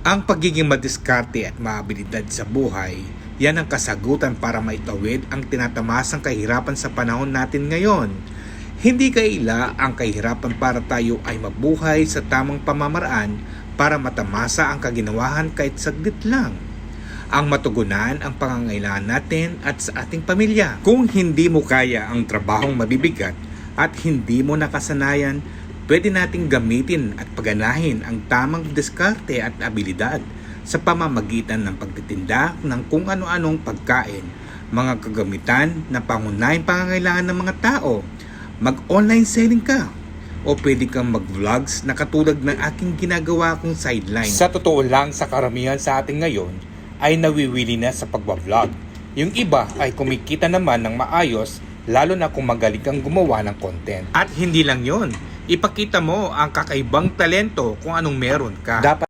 Ang pagiging madiskarte at maabilidad sa buhay, yan ang kasagutan para maitawid ang tinatamasang kahirapan sa panahon natin ngayon. Hindi kaila ang kahirapan para tayo ay mabuhay sa tamang pamamaraan para matamasa ang kaginawahan kahit saglit lang. Ang matugunan ang pangangailangan natin at sa ating pamilya. Kung hindi mo kaya ang trabahong mabibigat at hindi mo nakasanayan, pwede nating gamitin at paganahin ang tamang diskarte at abilidad sa pamamagitan ng pagtitinda ng kung ano-anong pagkain, mga kagamitan na pangunahing pangangailangan ng mga tao. Mag-online selling ka o pwede kang mag-vlogs na katulad ng aking ginagawa kong sideline. Sa totoo lang, sa karamihan sa atin ngayon ay nawiwili na sa pagbablog. Yung iba ay kumikita naman ng maayos, lalo na kung magaling kang gumawa ng content. At hindi lang yon, ipakita mo ang kakaibang talento kung anong meron ka. Dapat